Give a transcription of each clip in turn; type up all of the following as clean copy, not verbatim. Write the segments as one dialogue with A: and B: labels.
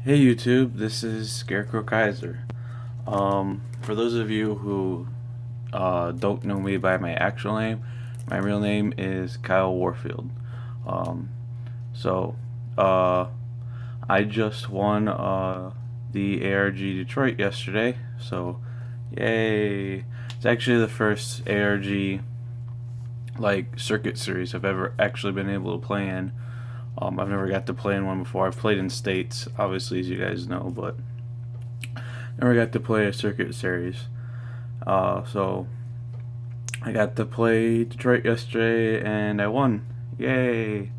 A: Hey YouTube, this is Scarecrow Kaiser. For those of you who don't know me by my actual name, my real name is Kyle Warfield. Um, so, uh, I just won the ARG Detroit yesterday, so yay! It's actually the first ARG like circuit series I've ever actually been able to play in. I've never got to play in one before. I've played in states, obviously, as you guys know, but never got to play a circuit series. So I got to play Detroit yesterday, and I won. Yay!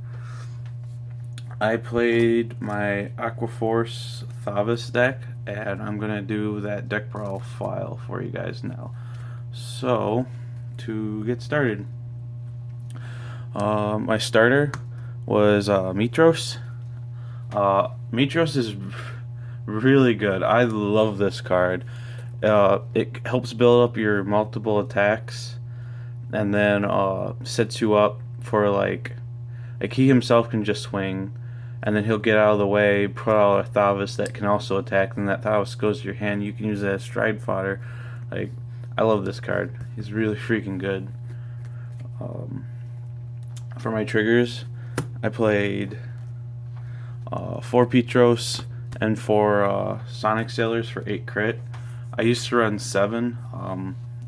A: I played my Aqua Force Thavis deck, and I'm gonna do that deck brawl file for you guys now. So, to get started, my starter was Mitros. Mitros is really good. I love this card. It helps build up your multiple attacks, and then sets you up for like he himself can just swing, and then he'll get out of the way, put out a Thavis that can also attack, and that Thavis goes to your hand. You can use it as stride fodder. Like, I love this card. He's really freaking good. For my triggers, I played 4 Petros and 4 Sonic Sailors for 8 crit. I used to run 7.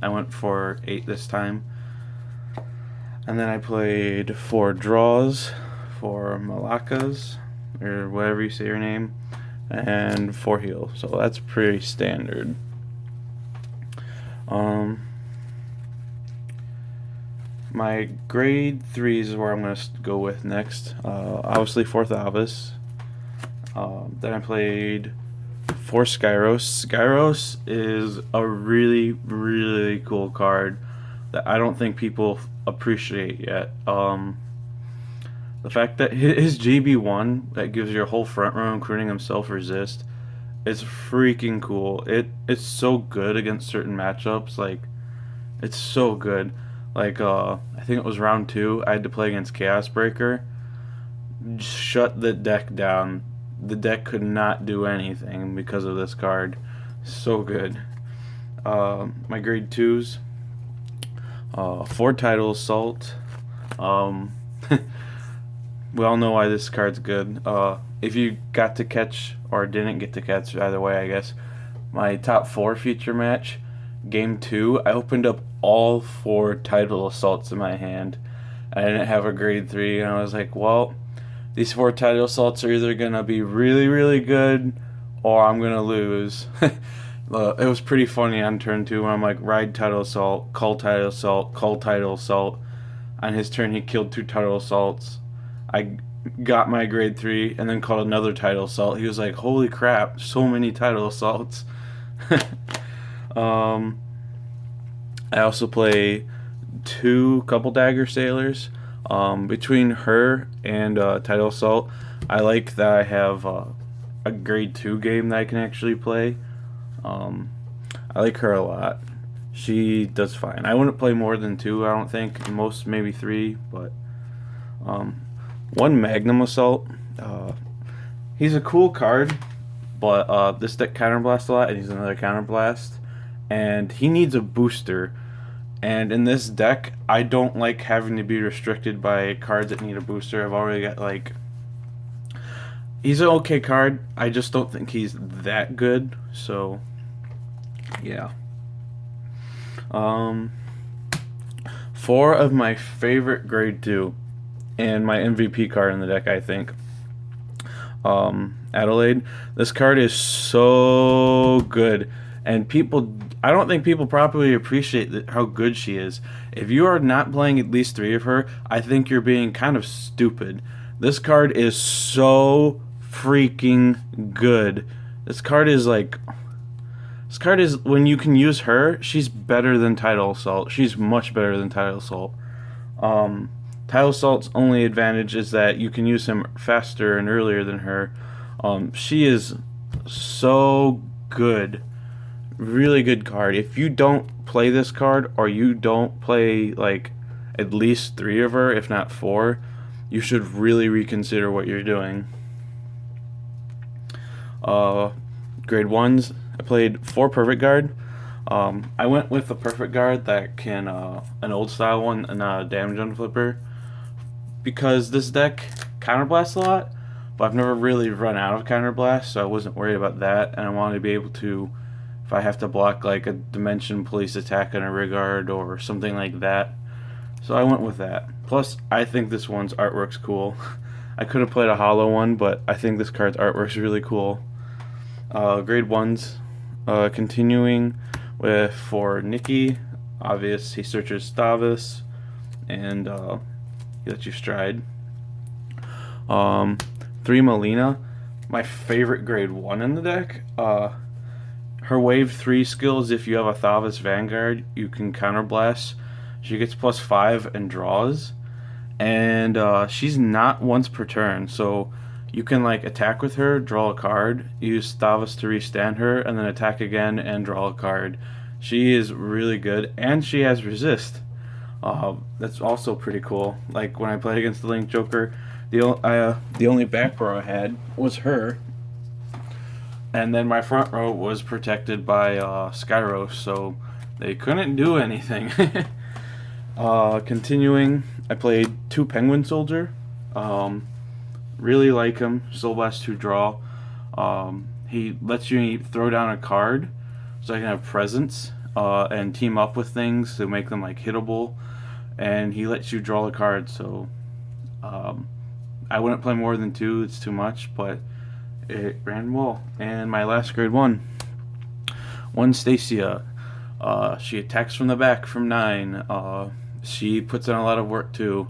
A: I went for 8 this time. And then I played 4 draws for Malakas, or whatever you say your name, and 4 heal. So that's pretty standard. My grade 3s is where I'm going to go with next. Obviously 4th Avis. Then I played 4 Skyros. Skyros is a really, really cool card that I don't think people appreciate yet. The fact that his GB1 that gives your whole front row, including himself, resist, it's freaking cool. It's so good against certain matchups. Like, it's so good. Like, I think it was round 2, I had to play against Chaos Breaker. Shut the deck down. The deck could not do anything because of this card. So good. My grade 2s, 4 Tidal Assault. We all know why this card's good. If you got to catch, or didn't get to catch, either way, I guess, my top 4 feature match, game 2, I opened up all 4 Tidal Assaults in my hand. I didn't have a grade 3, and I was like, well, these 4 Tidal Assaults are either going to be really, really good, or I'm going to lose. It was pretty funny on turn 2 when I'm like, ride Tidal Assault, call Tidal Assault, call Tidal Assault. On his turn, he killed 2 Tidal Assaults. I got my grade 3 and then called another Tidal Assault. He was like, holy crap, so many Tidal Assaults. I also play 2 Couple Dagger Sailors. Between her and Tidal Assault, I like that I have a grade 2 game that I can actually play. I like her a lot. She does fine. I wouldn't play more than 2, I don't think. Most maybe 3, but 1 Magnum Assault. He's a cool card, but this deck counterblast a lot, and he's another counterblast, and he needs a booster. And in this deck, I don't like having to be restricted by cards that need a booster. I've already got, like, he's an okay card. I just don't think he's that good. So, yeah. 4 of my favorite grade 2 and my MVP card in the deck, I think. Adelaide. This card is so good, and I don't think people properly appreciate how good she is. If you are not playing at least 3 of her, I think you're being kind of stupid. This card is so freaking good. This card is when you can use her, she's better than Tidal Assault. She's much better than Tidal Assault. Tidal Assault's only advantage is that you can use him faster and earlier than her. She is so good. Really good card. If you don't play this card, or you don't play like at least 3 of her, if not 4, you should really reconsider what you're doing. Grade 1s, I played 4 Perfect Guard. I went with the Perfect Guard that can, an old style one, and not a damage unflipper, because this deck counterblasts a lot, but I've never really run out of counterblast, so I wasn't worried about that, and I wanted to be able to, if I have to block like a Dimension Police attack on a Rigard or something like that. So I went with that. Plus, I think this one's artwork's cool. I could have played a hollow one, but I think this card's artwork's really cool. Grade 1s, continuing with, for Nikki, obvious, he searches Stavus, and he lets you stride. 3 Melina, my favorite grade 1 in the deck. Her wave 3 skills, if you have a Thavas Vanguard, you can counterblast. She gets +5 and draws. And she's not once per turn, so you can like attack with her, draw a card, use Thavas to restand her, and then attack again and draw a card. She is really good, and she has resist. That's also pretty cool. Like when I played against the Link Joker, the only back row I had was her, and then my front row was protected by Skyros, so they couldn't do anything. Continuing, I played 2 Penguin Soldier. Really like him. Soul Blast 2 draw. He lets you throw down a card, so I can have presence and team up with things to make them like hittable. And he lets you draw a card, so I wouldn't play more than 2. It's too much, but it ran well. And my last grade 1 Stacia. She attacks from the back from 9. She puts in a lot of work too.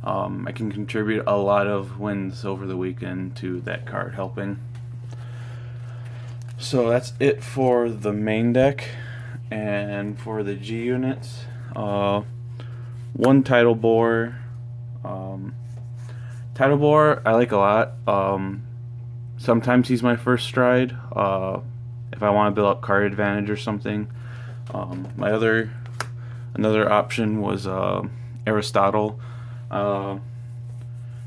A: I can contribute a lot of wins over the weekend to that card helping. So that's it for the main deck. And for the G units, 1 Tidal Boar. Tidal Boar I like a lot. Sometimes he's my first stride if I want to build up card advantage or something. Another option was Aristotle. I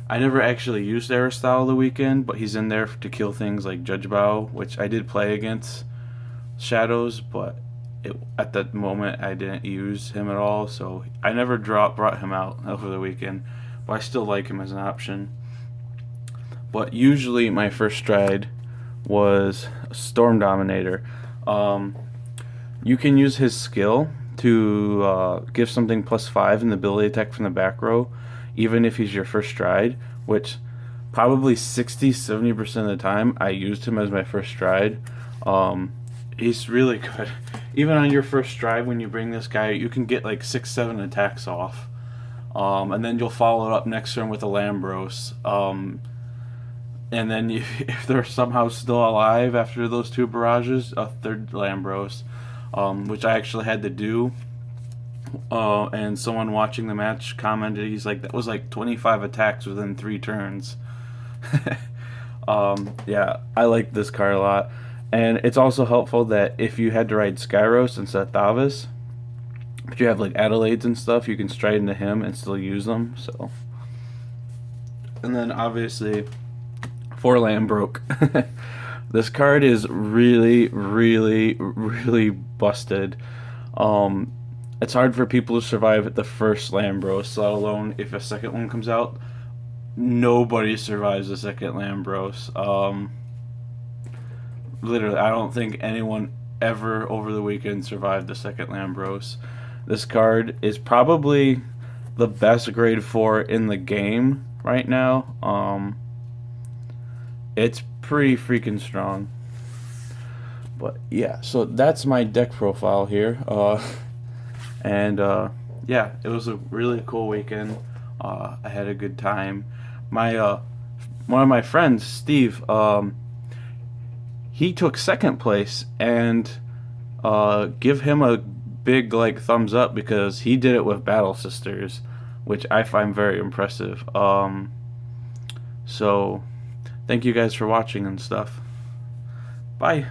A: never actually used Aristotle the weekend, but he's in there to kill things like Judge Bow, which I did play against Shadows, but at that moment I didn't use him at all, so I never brought him out over the weekend, but I still like him as an option. But usually my first stride was Storm Dominator. You can use his skill to give something +5 in the ability attack from the back row, even if he's your first stride, which probably 60-70% of the time I used him as my first stride. He's really good. Even on your first stride, when you bring this guy, you can get like 6-7 attacks off. And then you'll follow it up next turn with a Lambros. And then if they're somehow still alive after those 2 barrages, a 3rd Lambros, which I actually had to do. And someone watching the match commented, he's like, that was like 25 attacks within 3 turns. Yeah, I like this card a lot. And it's also helpful that if you had to ride Skyros instead of Thavas, but you have like Adelaides and stuff, you can stride into him and still use them. So, and then obviously for Lambroke. This card is really, really, really busted. It's hard for people to survive at the first Lambros, let alone if a second one comes out. Nobody survives the second Lambros. Literally, I don't think anyone ever over the weekend survived the second Lambros. This card is probably the best grade 4 in the game right now. It's pretty freaking strong. But yeah, so that's my deck profile here. Yeah, it was a really cool weekend. I had a good time. One of my friends, Steve, he took second place, and give him a big like thumbs up because he did it with Battle Sisters, which I find very impressive. So thank you guys for watching and stuff. Bye.